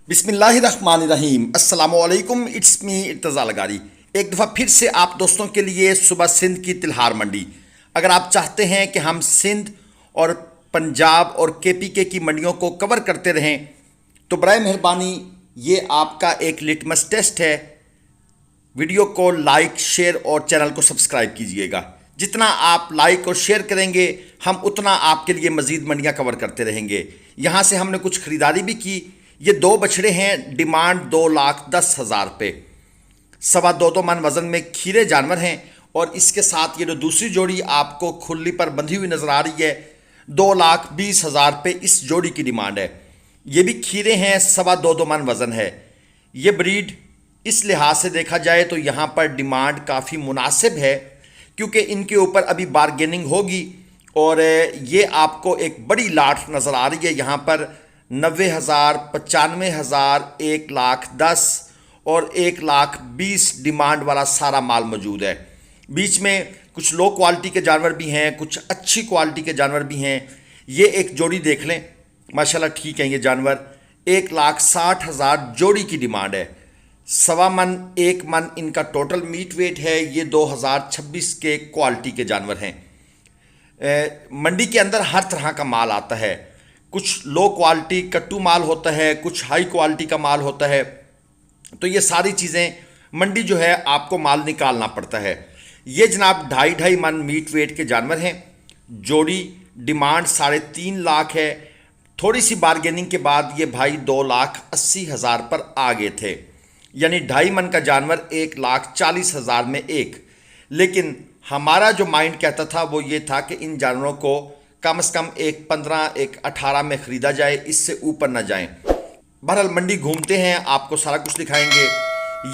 बिस्मिल्लाहिर्रहमानिर्रहीम अस्सलामुअलैकुम। It's me Irtaza लगारी एक दफ़ा फिर से आप दोस्तों के लिए सुबह सिंध की तिल्हार मंडी। अगर आप चाहते हैं कि हम सिंध और पंजाब और केपीके की मंडियों को कवर करते रहें तो बराए मेहरबानी ये आपका एक लिटमस टेस्ट है। वीडियो को लाइक, शेयर और चैनल को सब्सक्राइब कीजिएगा। जितना आप लाइक और शेयर करेंगे हम उतना आपके लिए मज़ीद मंडियाँ कवर करते रहेंगे। यहाँ से हमने कुछ ख़रीदारी भी की। ये दो बछड़े हैं, डिमांड 2,10,000 पे, 2.25 मन वज़न में खीरे जानवर हैं। और इसके साथ ये जो दूसरी जोड़ी आपको खुली पर बंधी हुई नज़र आ रही है 2,20,000 पे इस जोड़ी की डिमांड है। ये भी खीरे हैं, 2.25 मन वज़न है। ये ब्रीड इस लिहाज से देखा जाए तो यहाँ पर डिमांड काफ़ी मुनासिब है क्योंकि इनके ऊपर अभी बारगेनिंग होगी। और ये आपको एक बड़ी लाट नज़र आ रही है। यहाँ पर 90,000, 95,000, 1,10,000 और 1,20,000 डिमांड वाला सारा माल मौजूद है। बीच में कुछ लो क्वालिटी के जानवर भी हैं, कुछ अच्छी क्वालिटी के जानवर भी हैं। ये एक जोड़ी देख लें, माशाल्लाह ठीक है। ये जानवर 1,60,000 जोड़ी की डिमांड है। 1.25 मन, 1 मन इनका टोटल मीट वेट है। ये 2026 के क्वालिटी के जानवर हैं। मंडी के अंदर हर तरह का माल आता है। कुछ लो क्वालिटी कट्टू माल होता है, कुछ हाई क्वालिटी का माल होता है। तो ये सारी चीज़ें मंडी जो है आपको माल निकालना पड़ता है। ये जनाब 2.5 मन मीट वेट के जानवर हैं। जोड़ी डिमांड 3.5 लाख है। थोड़ी सी बारगेनिंग के बाद ये भाई 2,80,000 पर आ गए थे, यानी 2.5 मन का जानवर 1,40,000 में एक। लेकिन हमारा जो माइंड कहता था वो ये था कि इन जानवरों को कम से कम 1,15, 1,18 में ख़रीदा जाए, इससे ऊपर ना जाएं। बहरहाल मंडी घूमते हैं, आपको सारा कुछ दिखाएंगे।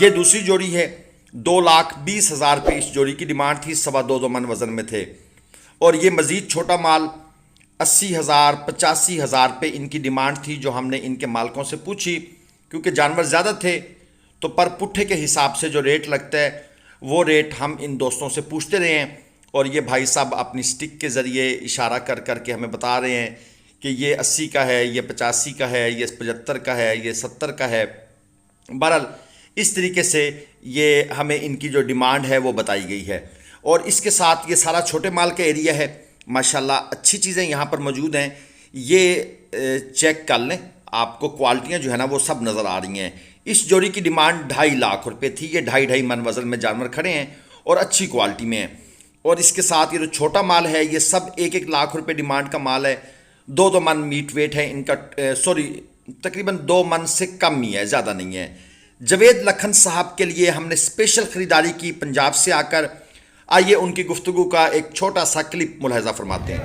ये दूसरी जोड़ी है, 2,20,000 पे इस जोड़ी की डिमांड थी, 2.25 मन वज़न में थे। और ये मज़ीद छोटा माल 80,000, 85,000 पे इनकी डिमांड थी, जो हमने इनके मालकों से पूछी। क्योंकि जानवर ज़्यादा थे तो पर पुट्ठे के हिसाब से जो रेट लगता है वो रेट हम इन दोस्तों से पूछते रहे हैं। और ये भाई साहब अपनी स्टिक के ज़रिए इशारा कर कर के हमें बता रहे हैं कि ये 80 का है, ये 85 का है, ये 75 का है, ये 70 का है। बहरहाल इस तरीके से ये हमें इनकी जो डिमांड है वो बताई गई है। और इसके साथ ये सारा छोटे माल का एरिया है। माशाल्लाह अच्छी चीज़ें यहाँ पर मौजूद हैं। ये चेक कर लें, आपको क्वालिटियाँ जो है ना वो सब नज़र आ रही हैं। इस जोड़ी की डिमांड 2.5 लाख रुपए थी। ये 2.5 मन वज़न में जानवर खड़े हैं और अच्छी क्वालिटी में हैं। और इसके साथ ये जो छोटा माल है ये सब 1-1 लाख रुपए डिमांड का माल है। 2-2 मन मीट वेट है इनका, तकरीबन 2 मन से कम ही है, ज़्यादा नहीं है। जवेद लखन साहब के लिए हमने स्पेशल ख़रीदारी की पंजाब से आकर। आइए उनकी गुफ्तगू का एक छोटा सा क्लिप मुलाहिज़ा फरमाते हैं।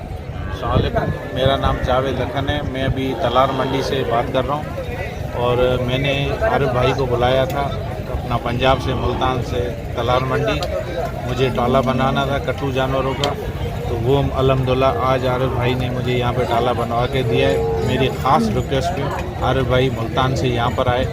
अस्सलाम वालेकुम, मेरा नाम जावेद लखन है। मैं अभी तलार मंडी से बात कर रहा हूँ। और मैंने आरिफ भाई को बुलाया था अपना पंजाब से, मुल्तान से तलार मंडी। मुझे टाला बनाना था कट्टू जानवरों का, तो वो अल्हम्दुलिल्लाह आज आरिफ भाई ने मुझे यहाँ पे टाला बनवा के दिया है। मेरी ख़ास रिक्वेस्ट पे आरिफ भाई मुल्तान से यहाँ पर आए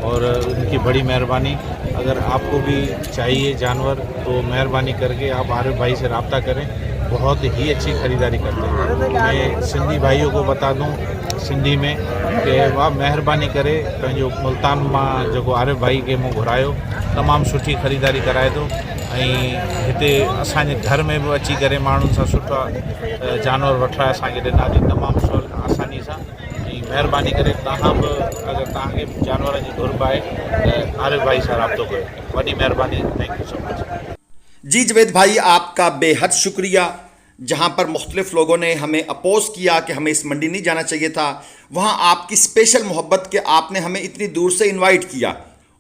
और उनकी बड़ी मेहरबानी। अगर आपको भी चाहिए जानवर तो मेहरबानी करके आप आरिफ भाई से रब्ता करें, बहुत ही अच्छी ख़रीदारी करते हैं। मैं सिंधी भाइयों को बता दूं सिंधी में कि वाह महिरबानी करे पंहिंजो मुल्तान मां जेको आरिफ भाई के मूं घुरायो, तमामु सुठी ख़रीदारी कराए थो। ऐं हिते असांजे घर में बि अची करे माण्हुनि सां सुठा जानवर वठिया असांखे ॾिना अथई तमामु आसानी सां। ऐं महिरबानी करे तव्हां बि अगरि तव्हांखे जानवरनि जी घुरिब आहे त आरिफ भाई सां राब्तो कयो। वॾी महिरबानी, थैंक यू सो मच। जी जवेद भाई, आपका बेहद शुक्रिया। जहाँ पर मुख्तलिफ़ लोगों ने हमें अपोज़ किया कि हमें इस मंडी नहीं जाना चाहिए था, वहाँ आपकी स्पेशल मोहब्बत के आपने हमें इतनी दूर से इनवाइट किया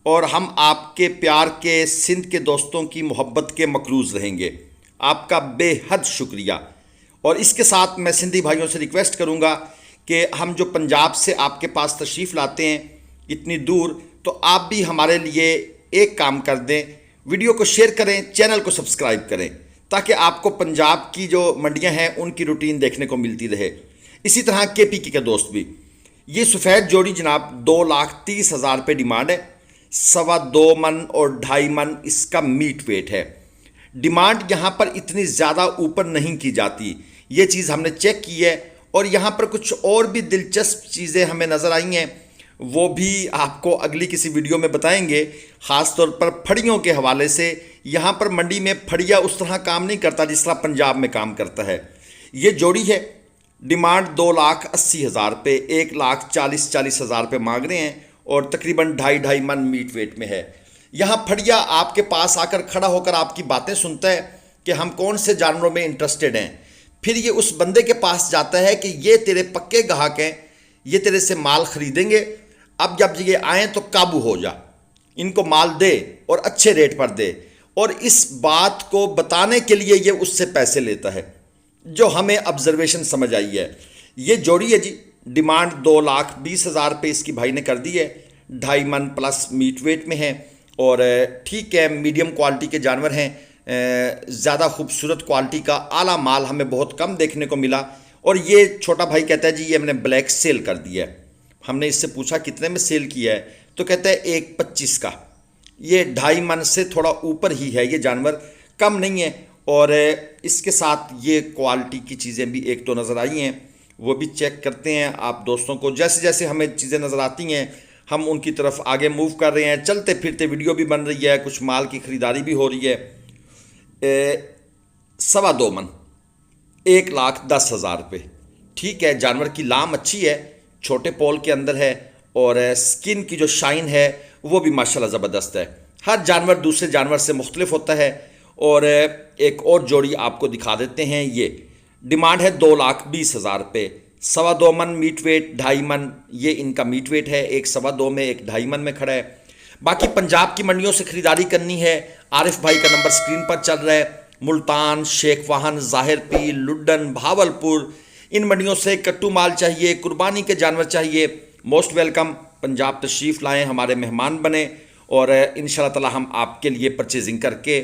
और हम आपके प्यार के सिंध के दोस्तों की मोहब्बत के मकरूज़ रहेंगे। आपका बेहद शुक्रिया। और इसके साथ मैं सिंधी भाइयों से रिक्वेस्ट करूँगा कि हम जो पंजाब से आपके पास तशरीफ़ लाते हैं इतनी दूर, तो आप भी हमारे लिए एक काम कर दें, वीडियो को शेयर करें, चैनल को सब्सक्राइब करें, ताकि आपको पंजाब की जो मंडियां हैं उनकी रूटीन देखने को मिलती रहे। इसी तरह केपीके के दोस्त भी। ये सफ़ेद जोड़ी जनाब 2,30,000 पे डिमांड है। 2.25 मन और 2.5 मन इसका मीट वेट है। डिमांड यहाँ पर इतनी ज़्यादा ऊपर नहीं की जाती, ये चीज़ हमने चेक की है। और यहाँ पर कुछ और भी दिलचस्प चीज़ें हमें नज़र आई हैं। वो भी आपको अगली किसी वीडियो में बताएंगे। ख़ास तौर पर फड़ियों के हवाले से, यहाँ पर मंडी में फड़िया उस तरह काम नहीं करता जिस तरह पंजाब में काम करता है। ये जोड़ी है, डिमांड 2,80,000 रुपये, 1,40,000 रुपये मांग रहे हैं और तकरीबन 2.5 मन मीट वेट में है। यहाँ फड़िया आपके पास आकर खड़ा होकर आपकी बातें सुनता है कि हम कौन से जानवरों में इंटरेस्टेड हैं। फिर ये उस बंदे के पास जाता है कि ये तेरे पक्के ग्राहक हैं, ये तेरे से माल खरीदेंगे, अब जब ये आएँ तो काबू हो जा, इनको माल दे और अच्छे रेट पर दे। और इस बात को बताने के लिए ये उससे पैसे लेता है, जो हमें ऑब्जर्वेशन समझ आई है। ये जोड़ी है जी, डिमांड 2,20,000 रुपये इसकी भाई ने कर दी है, 2.5 मन प्लस मीट वेट में है और ठीक है, मीडियम क्वालिटी के जानवर हैं। ज़्यादा खूबसूरत क्वालिटी का आला माल हमें बहुत कम देखने को मिला। और ये छोटा भाई कहता है जी ये मैंने ब्लैक सेल कर दिया है। हमने इससे पूछा कितने में सेल किया है, तो कहता है 1,25 का। ये 2.5 मन से थोड़ा ऊपर ही है, ये जानवर कम नहीं है। और इसके साथ ये क्वालिटी की चीज़ें भी एक दो नज़र आई हैं, वो भी चेक करते हैं आप दोस्तों को। जैसे जैसे हमें चीज़ें नज़र आती हैं हम उनकी तरफ आगे मूव कर रहे हैं। चलते फिरते वीडियो भी बन रही है, कुछ माल की ख़रीदारी भी हो रही है। 2.25 मन, 1,10,000 रुपये। ठीक है, जानवर की लाम अच्छी है, छोटे पोल के अंदर है और स्किन की जो शाइन है वो भी माशाल्लाह ज़बरदस्त है। हर जानवर दूसरे जानवर से मुख्तलिफ होता है। और एक और जोड़ी आपको दिखा देते हैं। ये डिमांड है 2,20,000 रुपये, 2.25 मन मीट वेट, 2.5 मन ये इनका मीट वेट है। एक 2.25 में, एक 2.5 मन में खड़ा है। बाकी पंजाब की मंडियों से ख़रीदारी करनी है, आरिफ भाई का नंबर स्क्रीन पर चल रहा है। मुल्तान, शेख वाहन, ज़ाहिर पीर, लुड्डन, भावलपुर, इन मंडियों से कट्टू माल चाहिए, कुर्बानी के जानवर चाहिए, मोस्ट वेलकम। पंजाब तशरीफ़ लाएँ, हमारे मेहमान बने और इंशाअल्लाह ताला हम आपके लिए परचेजिंग करके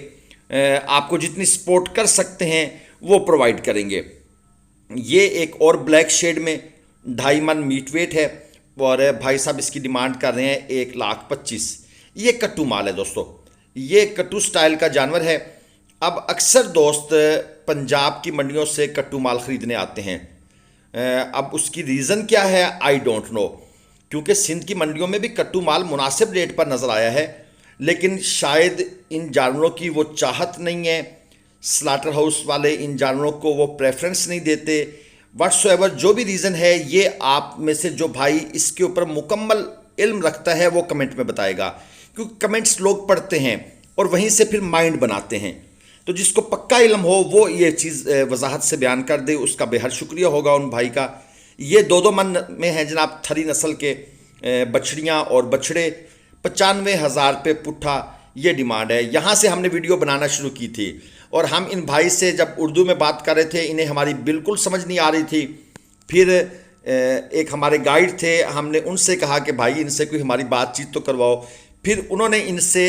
आपको जितनी सपोर्ट कर सकते हैं वो प्रोवाइड करेंगे। ये एक और ब्लैक शेड में 2.5 मन मीट वेट है और भाई साहब इसकी डिमांड कर रहे हैं 1,25,000। ये कट्टू माल है दोस्तों, ये कट्टू स्टाइल का जानवर है। अब अक्सर दोस्त पंजाब की मंडियों से कट्टू माल ख़रीदने आते हैं। अब उसकी रीज़न क्या है आई डोंट नो, क्योंकि सिंध की मंडियों में भी कट्टू माल मुनासिब रेट पर नज़र आया है, लेकिन शायद इन जानवरों की वो चाहत नहीं है, स्लाटर हाउस वाले इन जानवरों को वो प्रेफरेंस नहीं देते। व्हाट्सएवर जो भी रीज़न है, ये आप में से जो भाई इसके ऊपर मुकम्मल इल्म रखता है वो कमेंट में बताएगा, क्योंकि कमेंट्स लोग पढ़ते हैं और वहीं से फिर माइंड बनाते हैं। तो जिसको पक्का इल्म हो वो ये चीज़ वजाहत से बयान कर दे, उसका बेहद शुक्रिया होगा उन भाई का। ये 2-2 मन में है जनाब, थरी नस्ल के बछड़ियाँ और बछड़े, 95,000 रुपये पुट्ठा ये डिमांड है। यहाँ से हमने वीडियो बनाना शुरू की थी और हम इन भाई से जब उर्दू में बात कर रहे थे, इन्हें हमारी बिल्कुल समझ नहीं आ रही थी। फिर एक हमारे गाइड थे, हमने उनसे कहा कि भाई इनसे कोई हमारी बातचीत तो करवाओ। फिर उन्होंने इनसे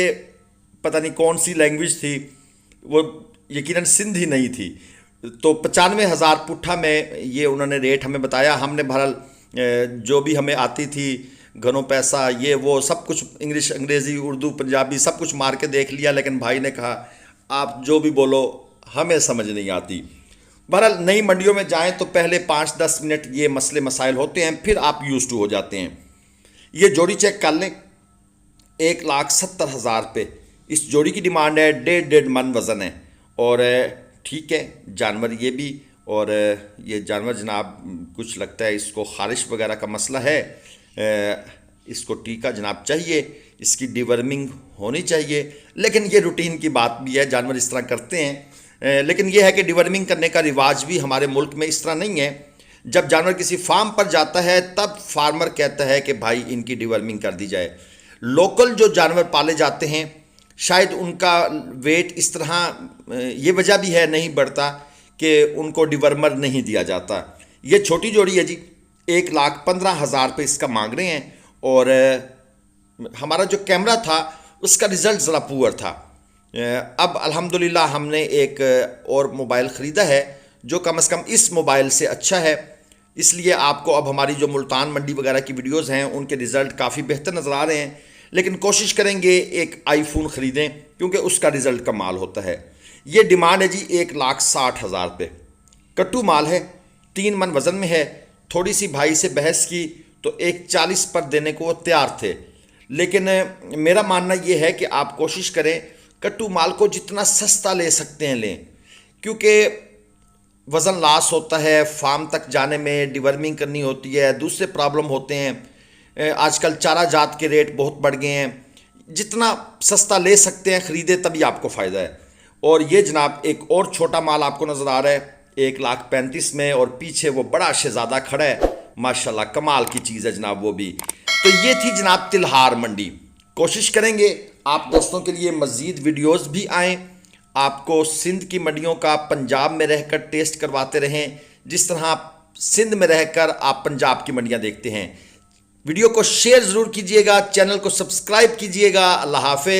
पता नहीं कौन सी लैंग्वेज थी, वो यकीनन सिंधी नहीं थी, तो 95,000 पुट्ठा में ये उन्होंने रेट हमें बताया। हमने बहरहाल जो भी हमें आती थी, घनों पैसा, ये वो सब कुछ इंग्लिश, अंग्रेज़ी, उर्दू, पंजाबी सब कुछ मार के देख लिया, लेकिन भाई ने कहा आप जो भी बोलो हमें समझ नहीं आती। बहरहाल नई मंडियों में जाएं तो पहले 5-10 मिनट ये मसले मसाइल होते हैं, फिर आप यूज़ टू हो जाते हैं। ये जोड़ी चेक कर लें, 1,70,000 रुपये इस जोड़ी की डिमांड है। 1.5 मन वज़न है और ठीक है जानवर ये भी। और ये जानवर जनाब कुछ लगता है इसको ख़ारिश वगैरह का मसला है, इसको टीका जनाब चाहिए, इसकी डिवर्मिंग होनी चाहिए। लेकिन ये रूटीन की बात भी है, जानवर इस तरह करते हैं। लेकिन ये है कि डिवर्मिंग करने का रिवाज भी हमारे मुल्क में इस तरह नहीं है। जब जानवर किसी फार्म पर जाता है तब फार्मर कहता है कि भाई इनकी डिवर्मिंग कर दी जाए। लोकल जो जानवर पाले जाते हैं शायद उनका वेट इस तरह ये वजह भी है नहीं बढ़ता कि उनको डिवर्मर नहीं दिया जाता। ये छोटी जोड़ी है जी, 1,15,000 रुपये इसका मांग रहे हैं। और हमारा जो कैमरा था उसका रिज़ल्ट ज़रा पुअर था। अब अल्हम्दुलिल्लाह हमने एक और मोबाइल ख़रीदा है जो कम से कम इस मोबाइल से अच्छा है, इसलिए आपको अब हमारी जो मुल्तान मंडी वगैरह की वीडियोज़ हैं उनके रिज़ल्ट काफ़ी बेहतर नज़र आ रहे हैं। लेकिन कोशिश करेंगे एक आईफोन ख़रीदें क्योंकि उसका रिज़ल्ट कमाल होता है। ये डिमांड है जी 1,60,000 रुपये। कट्टू माल है, 3 मन वज़न में है। थोड़ी सी भाई से बहस की तो 1,40 पर देने को वो तैयार थे। लेकिन मेरा मानना ये है कि आप कोशिश करें कट्टू माल को जितना सस्ता ले सकते हैं लें, क्योंकि वज़न लॉस होता है, फार्म तक जाने में डिवर्मिंग करनी होती है, दूसरे प्रॉब्लम होते हैं। आजकल चारा जात के रेट बहुत बढ़ गए हैं। जितना सस्ता ले सकते हैं ख़रीदे, तभी आपको फ़ायदा है। और ये जनाब एक और छोटा माल आपको नज़र आ रहा है 1,35,000 में, और पीछे वो बड़ा शहज़ादा खड़ा है, माशाल्लाह कमाल की चीज़ है जनाब वो भी। तो ये थी जनाब तिल्हार मंडी। कोशिश करेंगे आप दोस्तों के लिए मज़ीद वीडियोस भी आएँ, आपको सिंध की मंडियों का पंजाब में रहकर टेस्ट करवाते रहें, जिस तरह आप सिंध में रहकर आप पंजाब की मंडियां देखते हैं। वीडियो को शेयर ज़रूर कीजिएगा, चैनल को सब्सक्राइब कीजिएगा। अल्लाह हाफ़िज़।